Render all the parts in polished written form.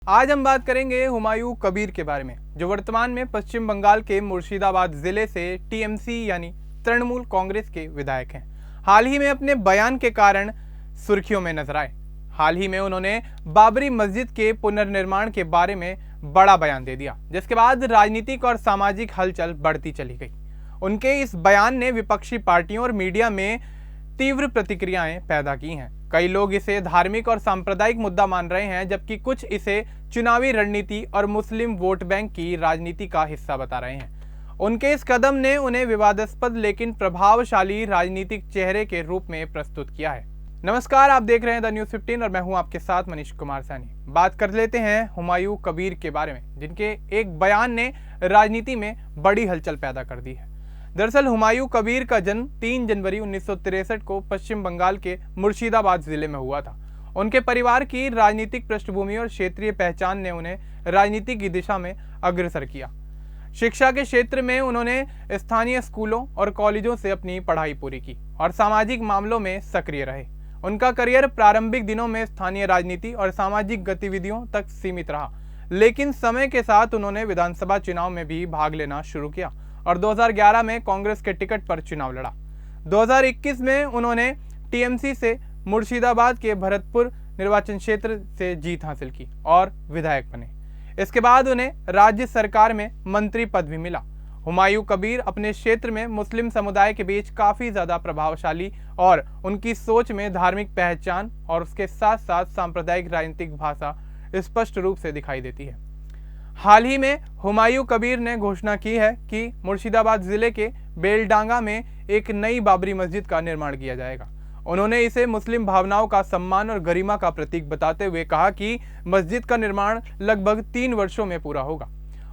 आज हम बात करेंगे हुमायूं कबीर के बारे में, जो वर्तमान में पश्चिम बंगाल के मुर्शिदाबाद जिले से टीएमसी यानी तृणमूल कांग्रेस के विधायक हैं। हाल ही में अपने बयान के कारण सुर्खियों में नजर आए। हाल ही में उन्होंने बाबरी मस्जिद के पुनर्निर्माण के बारे में बड़ा बयान दे दिया, जिसके बाद राजनीतिक और सामाजिक हलचल बढ़ती चली गई। उनके इस बयान ने विपक्षी पार्टियों और मीडिया में तीव्र प्रतिक्रियाएं पैदा की हैं। कई लोग इसे धार्मिक और सांप्रदायिक मुद्दा मान रहे हैं, जबकि कुछ इसे चुनावी रणनीति और मुस्लिम वोट बैंक की राजनीति का हिस्सा बता रहे हैं। उनके इस कदम ने उन्हें विवादास्पद लेकिन प्रभावशाली राजनीतिक चेहरे के रूप में प्रस्तुत किया है। नमस्कार, आप देख रहे हैं द न्यूज़ 15 और मैं हूं आपके साथ मनीष कुमार सैनी। बात कर लेते हैं हुमायूं कबीर के बारे में, जिनके एक बयान ने राजनीति में बड़ी हलचल पैदा कर दी है। दरअसल हुमायूं कबीर का जन्म 3 जनवरी 1963 को पश्चिम बंगाल के मुर्शिदाबाद जिले में हुआ था। उनके परिवार की राजनीतिक पृष्ठभूमि और क्षेत्रीय पहचान ने उन्हें राजनीति की दिशा में अग्रसर किया। शिक्षा के क्षेत्र में उन्होंने स्थानीय स्कूलों और कॉलेजों से अपनी पढ़ाई पूरी की और सामाजिक मामलों में सक्रिय रहे। उनका करियर प्रारंभिक दिनों में स्थानीय राजनीति और सामाजिक गतिविधियों तक सीमित रहा, लेकिन समय के साथ उन्होंने विधानसभा चुनाव में भी भाग लेना शुरू किया और 2011 में कांग्रेस के टिकट पर चुनाव लड़ा। 2021 में उन्होंने टीएमसी से मुर्शिदाबाद के भरतपुर निर्वाचन क्षेत्र से जीत हासिल की और विधायक बने। इसके बाद उन्हें राज्य सरकार में मंत्री पद भी मिला। हुमायूं कबीर अपने क्षेत्र में मुस्लिम समुदाय के बीच काफी ज्यादा प्रभावशाली और उनकी सोच में धार्मिक पहचान और उसके साथ साथ सांप्रदायिक राजनीतिक भाषा स्पष्ट रूप से दिखाई देती है। हाल ही में हुमायूं कबीर ने घोषणा की है कि मुर्शिदाबाद जिले के बेलडांगा में एक नई बाबरी मस्जिद का निर्माण किया जाएगा। उन्होंने इसे मुस्लिम भावनाओं का सम्मान और गरिमा का प्रतीक बताते हुए कहा कि मस्जिद का निर्माण लगभग 3 वर्षों में पूरा होगा।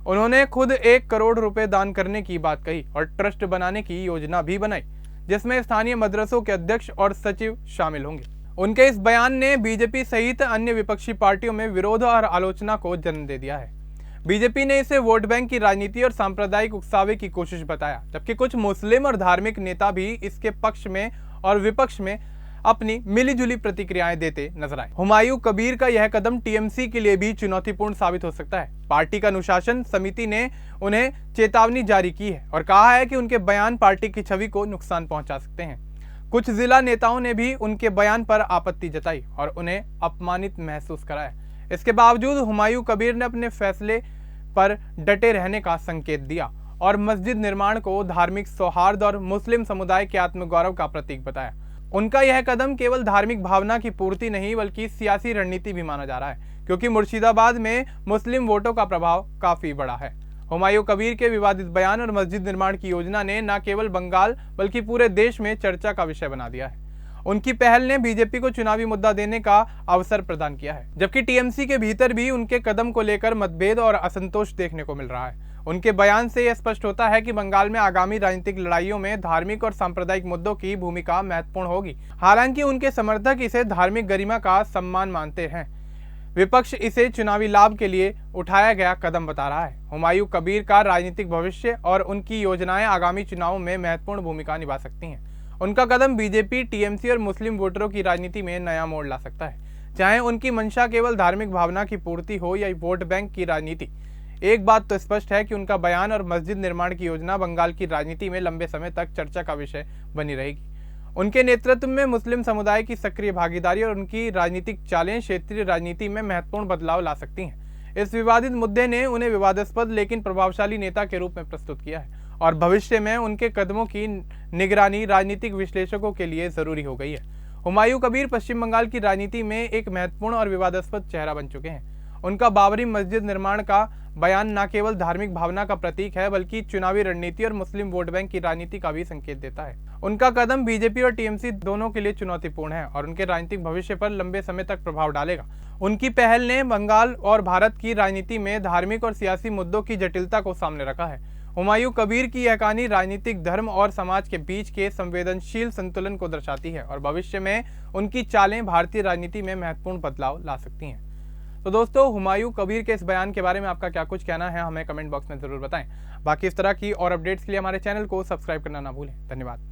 उन्होंने खुद 1 करोड़ रुपए दान करने की बात कही और ट्रस्ट बनाने की योजना भी बनाई, जिसमें स्थानीय मदरसों के अध्यक्ष और सचिव शामिल होंगे। उनके इस बयान ने बीजेपी सहित अन्य विपक्षी पार्टियों में विरोध और आलोचना को जन्म दे दिया है। बीजेपी ने इसे वोट बैंक की राजनीति और सांप्रदायिक उकसावे की कोशिश बताया, जबकि कुछ मुस्लिम और धार्मिक नेता भी इसके पक्ष में और विपक्ष में अपनी मिलीजुली प्रतिक्रियाएं देते नजर आए। हुमायूं कबीर का यह कदम टीएमसी के लिए भी चुनौतीपूर्ण साबित हो सकता है। पार्टी का अनुशासन समिति ने उन्हें चेतावनी जारी की है और कहा है कि उनके बयान पार्टी की छवि को नुकसान पहुंचा सकते हैं। कुछ जिला नेताओं ने भी उनके बयान पर आपत्ति जताई और उन्हें अपमानित महसूस कराया। इसके बावजूद हुमायूं कबीर ने अपने फैसले पर डटे रहने का संकेत दिया और मस्जिद निर्माण को धार्मिक सौहार्द और मुस्लिम समुदाय के आत्मगौरव का प्रतीक बताया। उनका यह कदम केवल धार्मिक भावना की पूर्ति नहीं बल्कि सियासी रणनीति भी माना जा रहा है, क्योंकि मुर्शिदाबाद में मुस्लिम वोटों का प्रभाव काफी बड़ा है। हुमायूं कबीर के विवादित बयान और मस्जिद निर्माण की योजना ने न केवल बंगाल बल्कि पूरे देश में चर्चा का विषय बना दिया है। उनकी पहल ने बीजेपी को चुनावी मुद्दा देने का अवसर प्रदान किया है, जबकि टीएमसी के भीतर भी उनके कदम को लेकर मतभेद और असंतोष देखने को मिल रहा है। उनके बयान से यह स्पष्ट होता है कि बंगाल में आगामी राजनीतिक लड़ाइयों में धार्मिक और सांप्रदायिक मुद्दों की भूमिका महत्वपूर्ण होगी। हालांकि उनके समर्थक इसे धार्मिक गरिमा का सम्मान मानते हैं, विपक्ष इसे चुनावी लाभ के लिए उठाया गया कदम बता रहा है। हुमायूं कबीर का राजनीतिक भविष्य और उनकी योजनाएं आगामी चुनावों में महत्वपूर्ण भूमिका निभा सकती हैं। उनका कदम बीजेपी, टीएमसी और मुस्लिम वोटरों की राजनीति में नया मोड़ ला सकता है। चाहे उनकी मंशा केवल धार्मिक भावना की पूर्ति हो या वोट बैंक की राजनीति, एक बात तो स्पष्ट है कि उनका बयान और मस्जिद निर्माण की योजना बंगाल की राजनीति में लंबे समय तक चर्चा का विषय बनी रहेगी। उनके नेतृत्व में मुस्लिम समुदाय की सक्रिय भागीदारी और उनकी राजनीतिक चालें क्षेत्रीय राजनीति में महत्वपूर्ण बदलाव ला सकती हैं। इस विवादित मुद्दे ने उन्हें विवादास्पद लेकिन प्रभावशाली नेता के रूप में प्रस्तुत किया है और भविष्य में उनके कदमों की निगरानी राजनीतिक विश्लेषकों के लिए जरूरी हो गई है। हुमायूं कबीर पश्चिम बंगाल की राजनीति में एक महत्वपूर्ण और विवादास्पद चेहरा बन चुके हैं। उनका बाबरी मस्जिद निर्माण का बयान न केवल धार्मिक भावना का प्रतीक है बल्कि चुनावी रणनीति और मुस्लिम वोट बैंक की राजनीति का भी संकेत देता है। उनका कदम बीजेपी और टीएमसी दोनों के लिए चुनौतीपूर्ण है और उनके राजनीतिक भविष्य पर लंबे समय तक प्रभाव डालेगा। उनकी पहल ने बंगाल और भारत की राजनीति में धार्मिक और सियासी मुद्दों की जटिलता को सामने रखा है। हुमायूं कबीर की यह कहानी राजनीतिक, धर्म और समाज के बीच के संवेदनशील संतुलन को दर्शाती है और भविष्य में उनकी चालें भारतीय राजनीति में महत्वपूर्ण बदलाव ला सकती हैं। तो दोस्तों, हुमायूं कबीर के इस बयान के बारे में आपका क्या कुछ कहना है, हमें कमेंट बॉक्स में जरूर बताएं। बाकी इस तरह की और अपडेट्स के लिए हमारे चैनल को सब्सक्राइब करना ना भूलें। धन्यवाद।